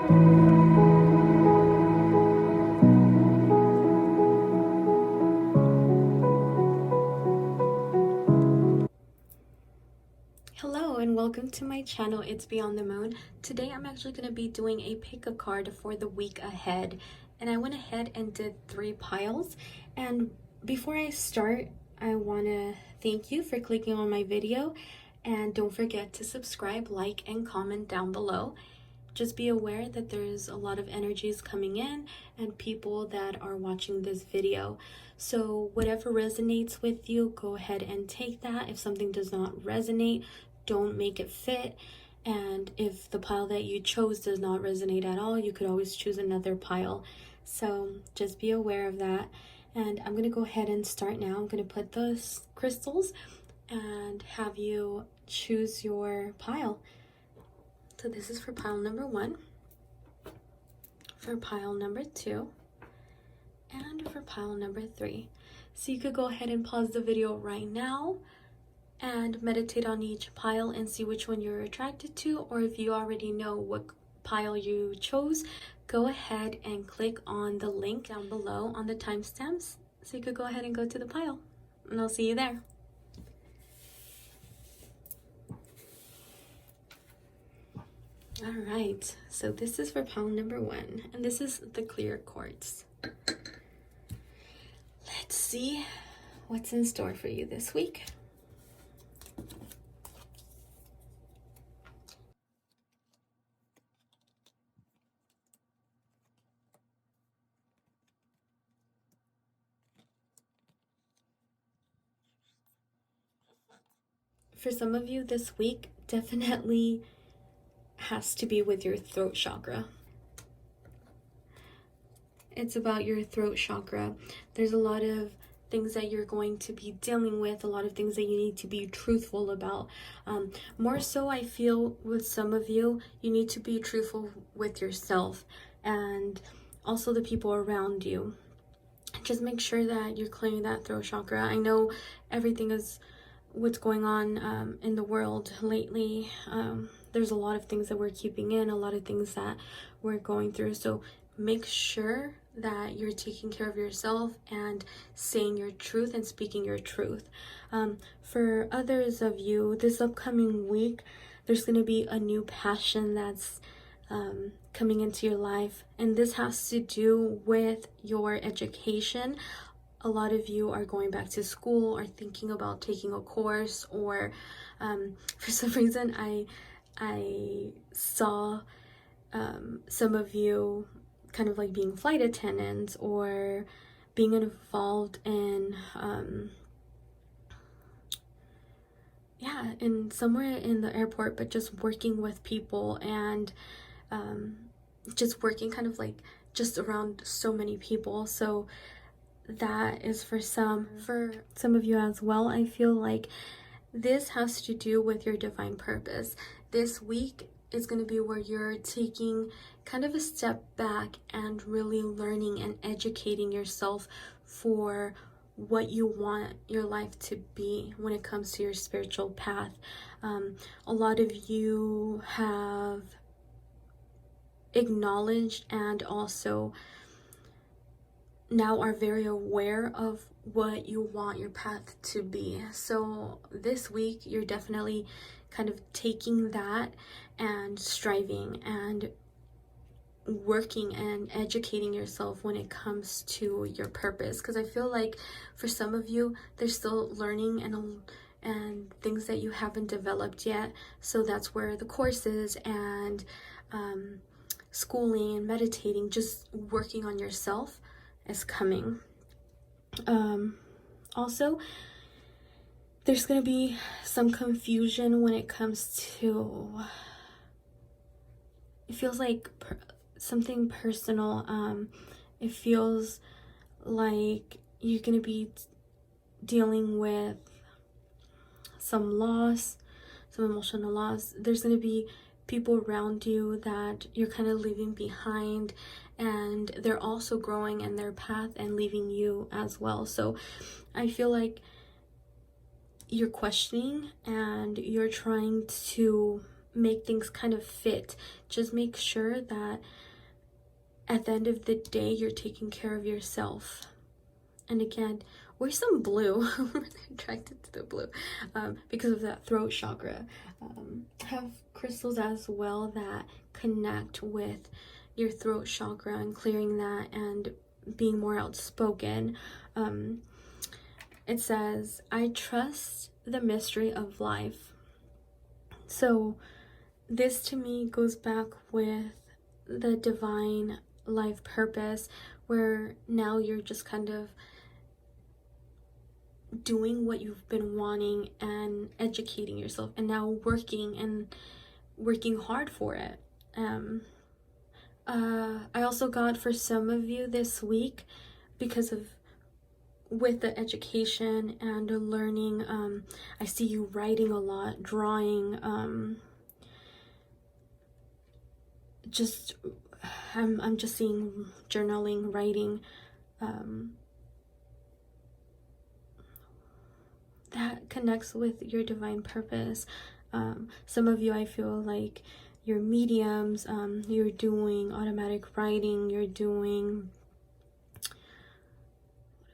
Hello and welcome to my channel, It's Beyond the Moon. Today I'm actually going to be doing a pick a card for the week ahead, and I went ahead and did 3 piles. And before I start, I want to thank you for clicking on my video, and don't forget to subscribe, like, and comment down below. Just be aware that there's a lot of energies coming in and people that are watching this video. So whatever resonates with you, go ahead and take that. If something does not resonate, don't make it fit. And if the pile that you chose does not resonate at all, you could always choose another pile. So just be aware of that. And I'm going to go ahead and start now. I'm going to put the crystals and have you choose your pile. So this is for pile number 1, for pile number 2, and for pile number 3. So you could go ahead and pause the video right now and meditate on each pile and see which one you're attracted to, or if you already know what pile you chose, go ahead and click on the link down below on the timestamps so you could go ahead and go to the pile, and I'll see you there. All right, so this is for pile number 1, and this is the clear quartz. Let's see what's in store for you this week. For some of you this week, definitely has to be with your throat chakra. It's about your throat chakra. There's a lot of things that you're going to be dealing with, a lot of things that you need to be truthful about. More so, I feel with some of you, you need to be truthful with yourself and also the people around you. Just make sure that you're clearing that throat chakra. I know everything is what's going on in the world lately. There's a lot of things that we're keeping in, a lot of things that we're going through. So make sure that you're taking care of yourself and saying your truth and speaking your truth. For others of you, this upcoming week, there's going to be a new passion that's coming into your life. And this has to do with your education. A lot of you are going back to school or thinking about taking a course, or for some reason I saw some of you kind of like being flight attendants or being involved in in somewhere in the airport, but just working with people and just working kind of like just around so many people. So that is for some of you as well. I feel like this has to do with your divine purpose. This week is going to be where you're taking kind of a step back and really learning and educating yourself for what you want your life to be when it comes to your spiritual path. A lot of you have acknowledged and also now are very aware of what you want your path to be. So this week you're definitely kind of taking that and striving and working and educating yourself when it comes to your purpose, because I feel like for some of you there's still learning and things that you haven't developed yet. So that's where the courses and schooling and meditating, just working on yourself, is coming. Also, there's going to be some confusion when it comes to, it feels like something personal. It feels like you're going to be dealing with some loss, some emotional loss. There's going to be people around you that you're kind of leaving behind, and they're also growing in their path and leaving you as well. So I feel like you're questioning and you're trying to make things kind of fit. Just make sure that at the end of the day, you're taking care of yourself. And again, wear some blue. I'm really attracted to the blue because of that throat chakra. Have crystals as well that connect with your throat chakra and clearing that and being more outspoken. It says, I trust the mystery of life. So this to me goes back with the divine life purpose, where now you're just kind of doing what you've been wanting and educating yourself, and now working hard for it. I also got, for some of you this week, because of with the education and learning, I see you writing a lot, drawing, I'm just seeing journaling, writing, that connects with your divine purpose. Some of you, I feel like you're mediums, you're doing automatic writing, you're doing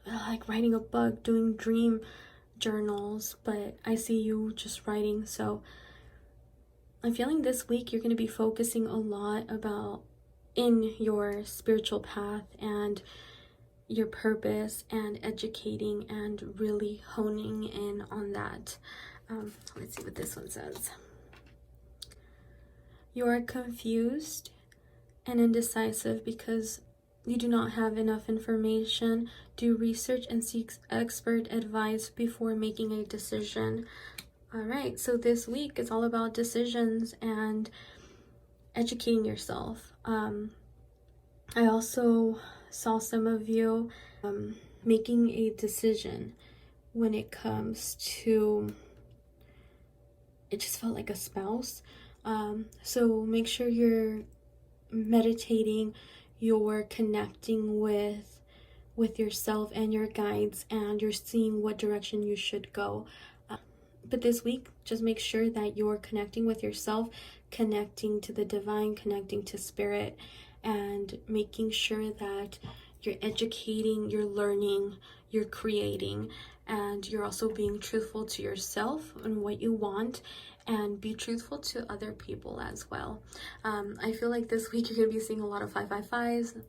like writing a book, doing dream journals, but I see you just writing. So I'm feeling this week you're going to be focusing a lot about in your spiritual path and your purpose and educating and really honing in on that. Let's see what this one says. You are confused and indecisive because you do not have enough information. Do research and seek expert advice before making a decision. All right, so this week is all about decisions and educating yourself. I also saw some of you making a decision when it comes to, it just felt like a spouse. So make sure you're meditating, you're connecting with yourself and your guides, and you're seeing what direction you should go. But this week, just make sure that you're connecting with yourself, connecting to the divine, connecting to spirit, and making sure that you're educating, you're learning, you're creating, and you're also being truthful to yourself and what you want, and be truthful to other people as well. I feel like this week you're going to be seeing a lot of 555s,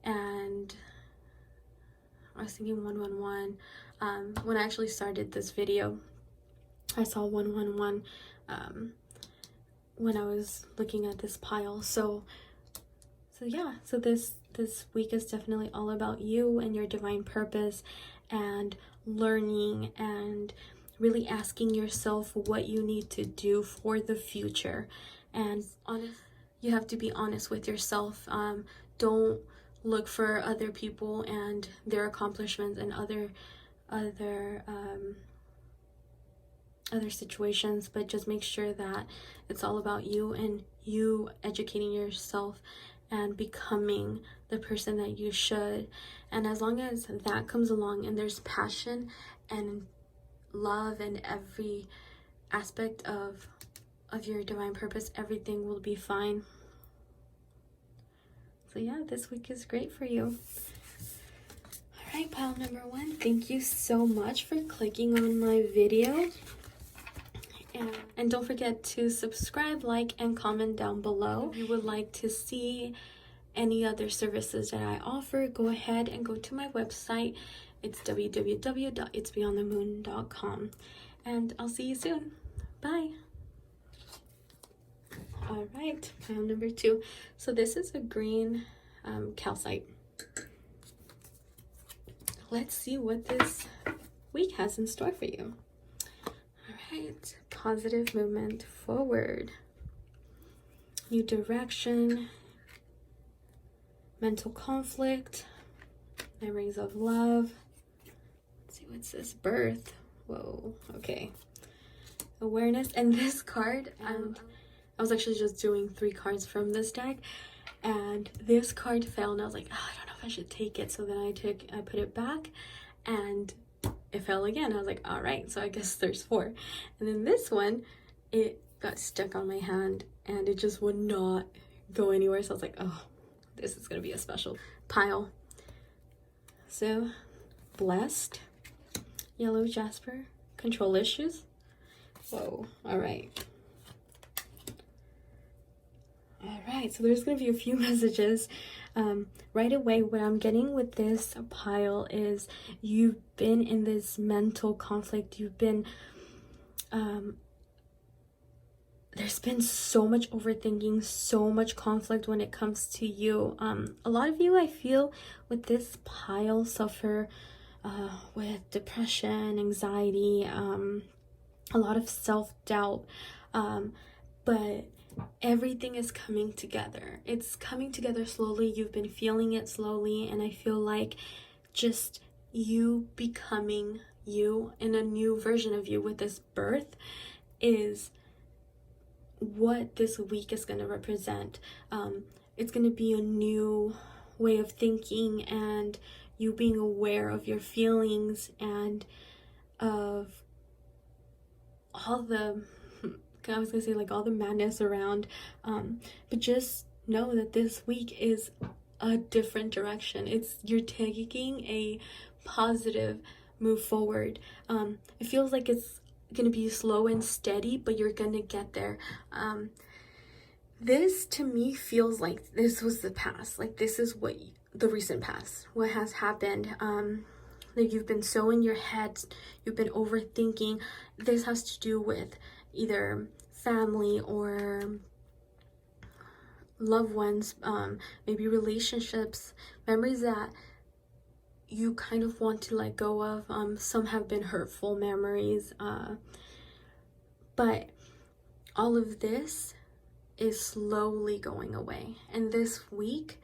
and I was thinking 111. When I actually started this video, I saw 111 when I was looking at this pile. So yeah, so this week is definitely all about you and your divine purpose, and learning and really asking yourself what you need to do for the future. And you have to be honest with yourself. Don't look for other people and their accomplishments and other situations, but just make sure that it's all about you and you educating yourself and becoming the person that you should. And as long as that comes along and there's passion and love in every aspect of your divine purpose, everything will be fine. So yeah, this week is great for you. All right, pile number 1, thank you so much for clicking on my video. And don't forget to subscribe, like, and comment down below. If you would like to see any other services that I offer, go ahead and go to my website. It's www.itsbeyondthemoon.com. And I'll see you soon. Bye. All right, pile number 2. So this is a green calcite. Let's see what this week has in store for you. All right, positive movement forward, new direction, mental conflict, memories of love. Let's see, what's this? Birth. Whoa, okay. Awareness. And this card, I was actually just doing 3 cards from this deck, and this card fell, and I was like, oh, I don't know if I should take it. So then I put it back, and it fell again. I was like, all right, so I guess there's 4. And then this one, it got stuck on my hand and it just would not go anywhere. So I was like, oh, this is gonna be a special pile. So, blessed, yellow jasper, control issues. Whoa, all right. All right, so there's going to be a few messages. Right away, what I'm getting with this pile is you've been in this mental conflict. You've been, there's been so much overthinking, so much conflict when it comes to you. A lot of you, I feel, with this pile suffer with depression, anxiety, a lot of self-doubt, but everything is coming together. It's coming together slowly. You've been feeling it slowly, and I feel like just you becoming you in a new version of you with this birth is what this week is going to represent. It's going to be a new way of thinking, and you being aware of your feelings and of all the, I was gonna say like all the madness around, but just know that this week is a different direction. You're taking a positive move forward. It feels like it's gonna be slow and steady, but you're gonna get there. This to me feels like this was the past. Like this is what the recent past, what has happened. Like you've been so in your head, you've been overthinking. This has to do with either family or loved ones, maybe relationships, memories that you kind of want to let go of. Some have been hurtful memories, but all of this is slowly going away. And this week,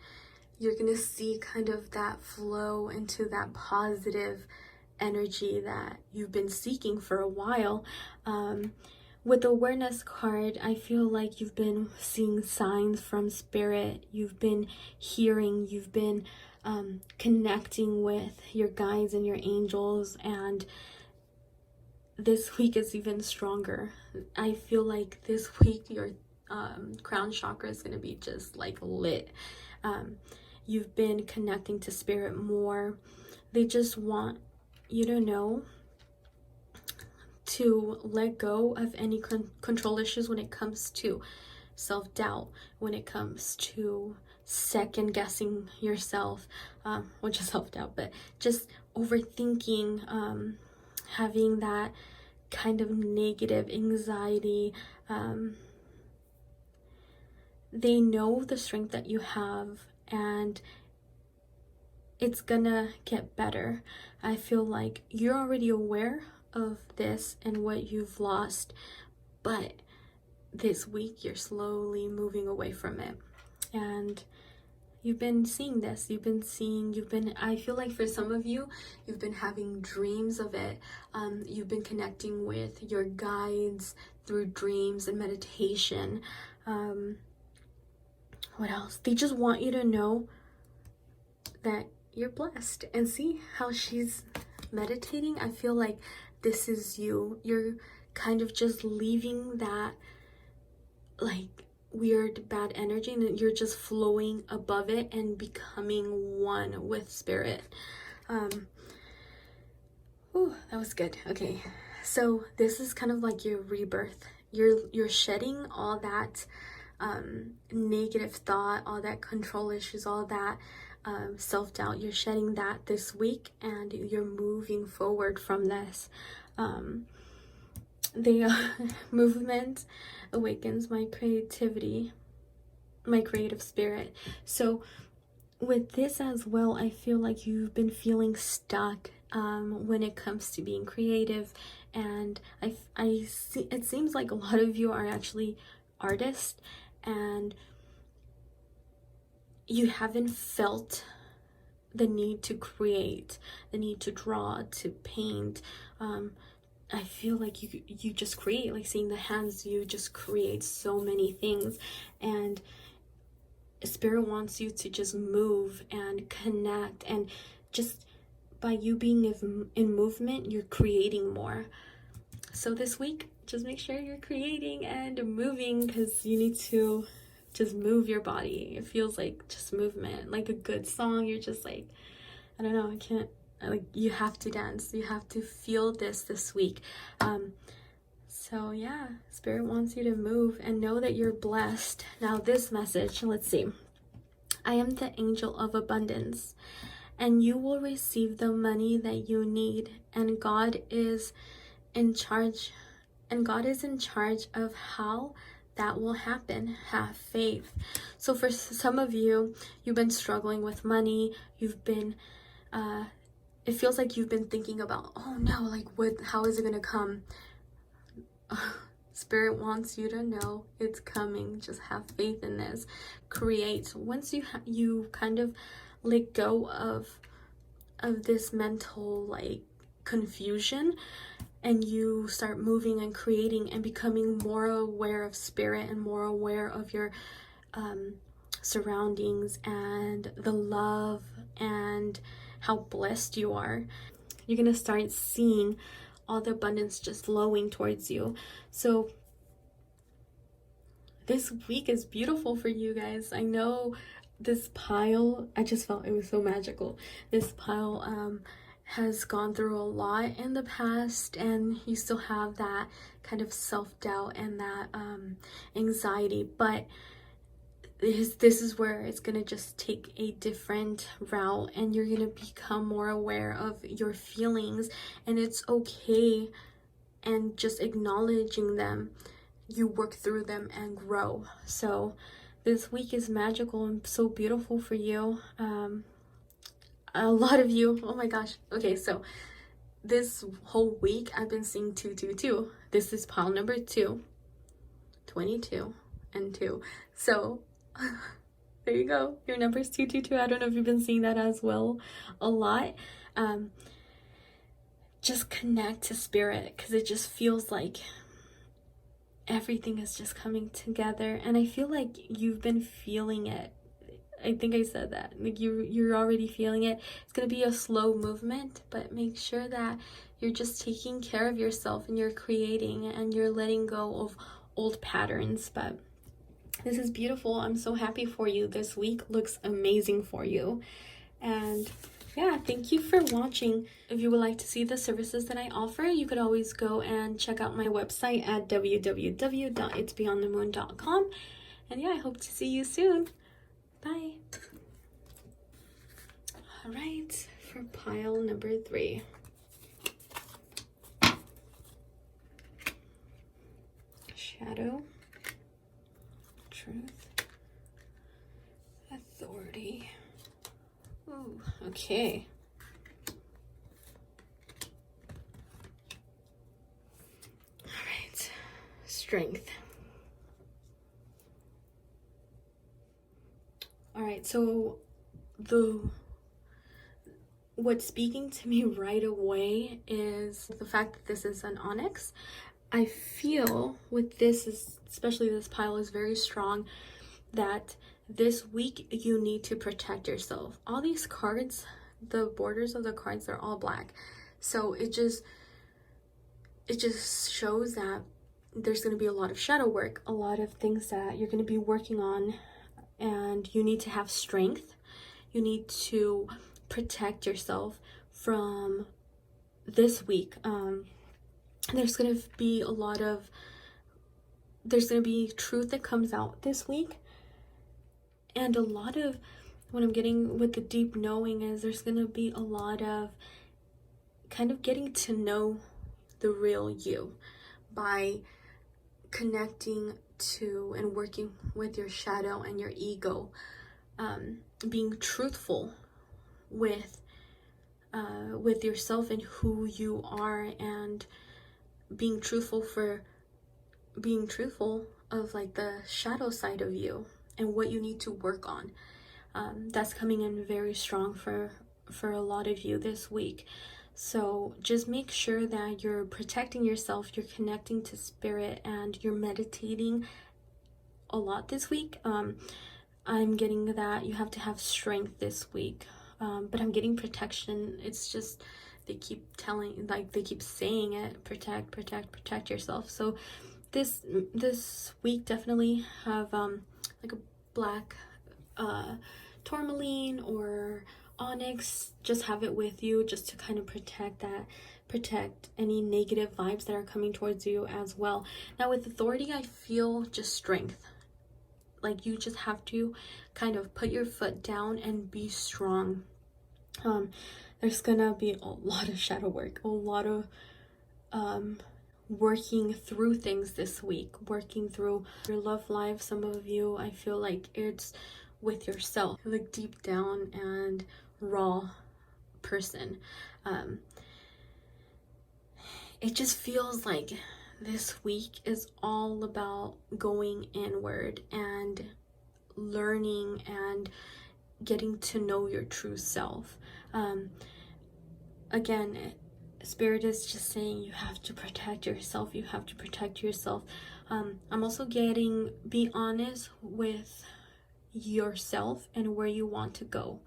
you're gonna see kind of that flow into that positive energy that you've been seeking for a while. With the awareness card, I feel like you've been seeing signs from spirit. You've been hearing, you've been connecting with your guides and your angels, and this week is even stronger. I feel like this week your crown chakra is going to be just like lit. You've been connecting to spirit more. They just want you to know to let go of any control issues when it comes to self-doubt, when it comes to second guessing yourself, which is self-doubt, but just overthinking, having that kind of negative anxiety. They know the strength that you have, and it's gonna get better. I feel like you're already aware of this and what you've lost, but this week you're slowly moving away from it. And you've been seeing this, I feel like for some of you, you've been having dreams of it. You've been connecting with your guides through dreams and meditation. What else? They just want you to know that you're blessed. And see how she's meditating? I feel like this is you. You're kind of just leaving that like weird bad energy, and you're just flowing above it and becoming one with spirit. Ooh, that was good. Okay, so this is kind of like your rebirth. You're shedding all that negative thought, all that control issues, all that self-doubt. You're shedding that this week, and you're moving forward from this. The movement awakens my creativity, my creative spirit. So with this as well, I feel like you've been feeling stuck when it comes to being creative, and I see, it seems like a lot of you are actually artists, and you haven't felt the need to create, the need to draw, to paint. I feel like you just create, like seeing the hands, you just create so many things, and spirit wants you to just move and connect, and just by you being in movement, you're creating more. So this week, just make sure you're creating and moving, because you need to just move your body. It feels like just movement, like a good song. You're just like, I don't know, I can't, like, you have to dance. You have to feel this week. So yeah, Spirit wants you to move and know that you're blessed. Now this message, let's see. I am the angel of abundance, and you will receive the money that you need, and God is in charge, of how that will happen. Have faith. So for some of you, you've been struggling with money. You've been it feels like you've been thinking about, oh no, like how is it gonna come? Spirit wants you to know it's coming. Just have faith in this. Create. Once you kind of let go of this mental like confusion, and you start moving and creating and becoming more aware of Spirit and more aware of your surroundings and the love and how blessed you are, you're gonna start seeing all the abundance just flowing towards you. So this week is beautiful for you guys. I know this pile, I just felt it was so magical. This pile has gone through a lot in the past, and you still have that kind of self-doubt and that anxiety, but this is where it's gonna just take a different route, and you're gonna become more aware of your feelings, and it's okay, and just acknowledging them, you work through them and grow. So this week is magical and so beautiful for you. A lot of you, oh my gosh. Okay, so this whole week I've been seeing 222. This is pile number 2, 22 and 2. So there you go. Your number is 222. I don't know if you've been seeing that as well a lot. Just connect to Spirit, because it just feels like everything is just coming together, and I feel like you've been feeling it. I think I said that, like you're already feeling it. It's gonna be a slow movement, but make sure that you're just taking care of yourself, and you're creating, and you're letting go of old patterns. But this is beautiful. I'm so happy for you. This week looks amazing for you. And yeah, thank you for watching. If you would like to see the services that I offer, you could always go and check out my website at www.itsbeyondthemoon.com. And yeah, I hope to see you soon. Bye. All right, for pile number 3. Shadow, truth, authority. Ooh, okay. All right, strength. All right, so what's speaking to me right away is the fact that this is an onyx. I feel with this, especially this pile is very strong, that this week you need to protect yourself. All these cards, the borders of the cards are all black. So it just shows that there's going to be a lot of shadow work, a lot of things that you're going to be working on, and you need to have strength. You need to protect yourself from this week. There's going to be truth that comes out this week. And a lot of what I'm getting with the deep knowing is there's going to be a lot of kind of getting to know the real you by connecting to and working with your shadow and your ego, being truthful with yourself and who you are, and being truthful of like the shadow side of you and what you need to work on. That's coming in very strong for a lot of you this week. So just make sure that you're protecting yourself, you're connecting to Spirit, and you're meditating a lot this week. I'm getting that you have to have strength this week, but I'm getting protection. It's just they keep telling, like they keep saying it, protect yourself. So this week definitely have like a black tourmaline or onyx. Just have it with you just to kind of protect any negative vibes that are coming towards you as well. Now with authority, I feel just strength. Like you just have to kind of put your foot down and be strong. There's gonna be a lot of shadow work, a lot of working through things this week, working through your love life. Some of you, I feel like it's with yourself, like deep down and raw person. It just feels like this week is all about going inward and learning and getting to know your true self. Again, Spirit is just saying you have to protect yourself. You have to protect yourself. I'm also getting, be honest with yourself and where you want to go.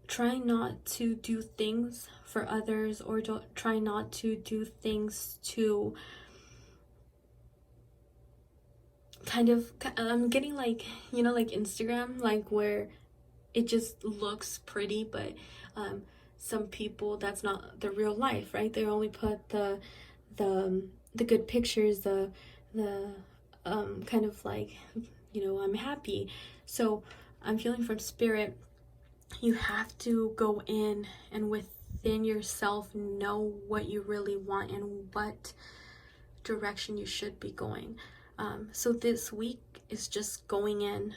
Try not to do things for others, or don't try not to do things to kind of, I'm getting like, you know, like Instagram, like where it just looks pretty, but some people, that's not the real life, right? They only put the good pictures, the kind of like, you know, I'm happy. So I'm feeling from Spirit, you have to go in and within yourself know what you really want and what direction you should be going. So this week is just going in.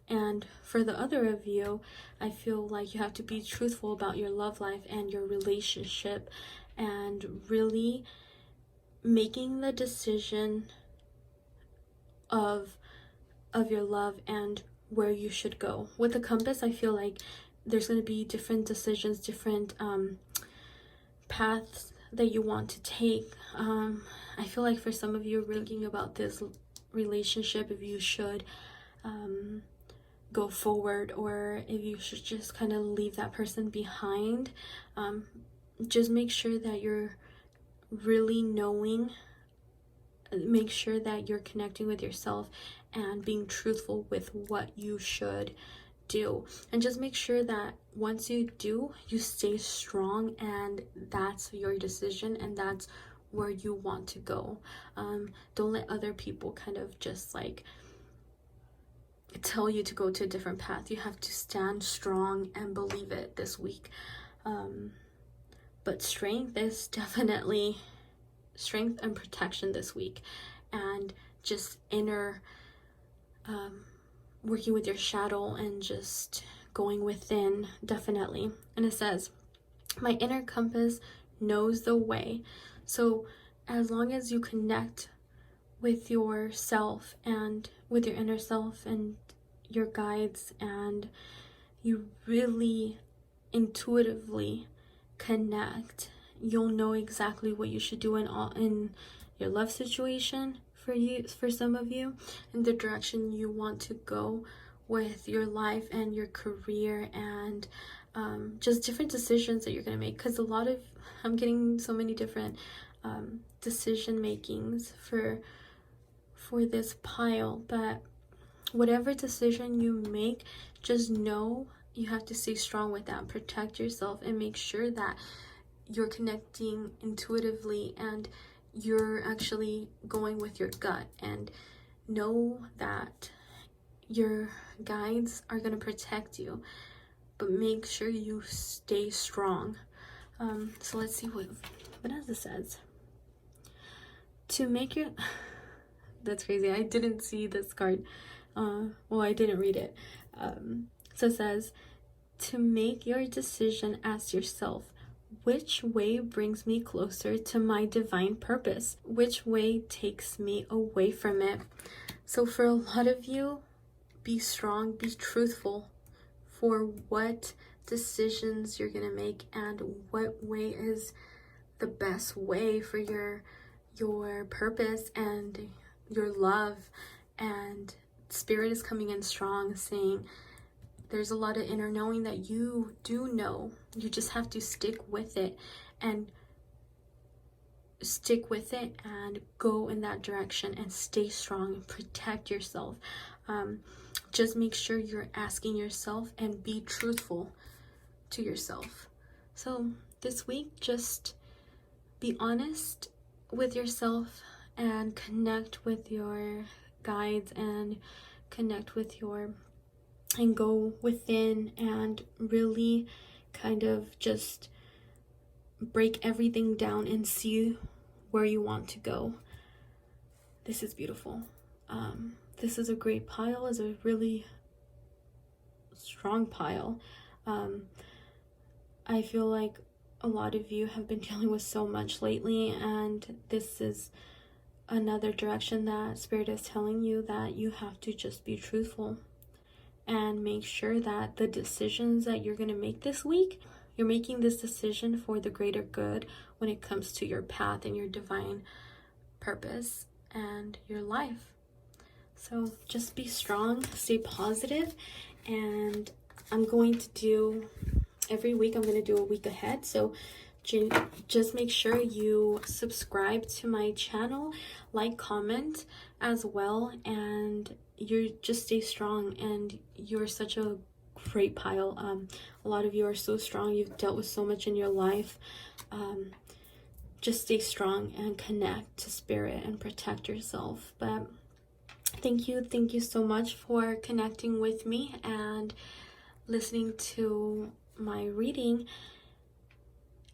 And for the other of you, I feel like you have to be truthful about your love life and your relationship, and really making the decision of your love and where you should go. With the compass, I feel like there's going to be different decisions, different paths that you want to take. I feel like for some of you, thinking about this relationship, if you should go forward or if you should just kind of leave that person behind. Just make sure that you're really knowing, make sure that you're connecting with yourself and being truthful with what you should do, and just make sure that once you do, you stay strong and that's your decision and that's where you want to go. Don't let other people kind of just like tell you to go to a different path. You have to stand strong and believe it this week. But strength is definitely strength and protection this week, and just inner working with your shadow and just going within, definitely. And it says, my inner compass knows the way. So as long as you connect with yourself and with your inner self and your guides, and you really intuitively connect, you'll know exactly what you should do in your love situation, for some of you, in the direction you want to go with your life and your career, and just different decisions that you're going to make. Because I'm getting so many different decision makings for this pile, but whatever decision you make, just know you have to stay strong with that. Protect yourself and make sure that you're connecting intuitively and you're actually going with your gut, and know that your guides are going to protect you, but make sure you stay strong. So let's see what else it says. To make your that's crazy, I didn't see this card. Well, I didn't read it. So it says, to make your decision, ask yourself, which way brings me closer to my divine purpose? Which way takes me away from it? So for a lot of you, be strong, be truthful for what decisions you're going to make and what way is the best way for your purpose and your love. And Spirit is coming in strong, saying There's a lot of inner knowing that you do know. You just have to stick with it and go in that direction and stay strong and protect yourself. Just make sure you're asking yourself and be truthful to yourself. So this week, just be honest with yourself and connect with your guides and go within and really kind of just break everything down and see where you want to go. This is beautiful. This is a great pile. Is a really strong pile. I feel like a lot of you have been dealing with so much lately, and this is another direction that Spirit is telling you that you have to just be truthful and make sure that the decisions that you're going to make this week, you're making this decision for the greater good when it comes to your path and your divine purpose and your life. So just be strong, stay positive, and I'm going to do every week, I'm going to do a week ahead. So just make sure you subscribe to my channel, like, comment as well, and you just stay strong. And you're such a great pile. A lot of you are so strong. You've dealt with so much in your life. Just stay strong and connect to Spirit and protect yourself. But thank you so much for connecting with me and listening to my reading.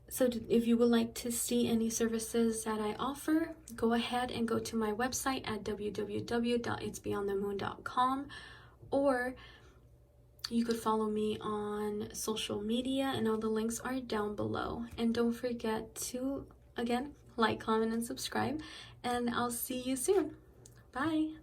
So if you would like to see any services that I offer, go ahead and go to my website at www.itsbeyondthemoon.com, or you could follow me on social media, and all the links are down below. And don't forget to, again, like, comment, and subscribe, and I'll see you soon. Bye.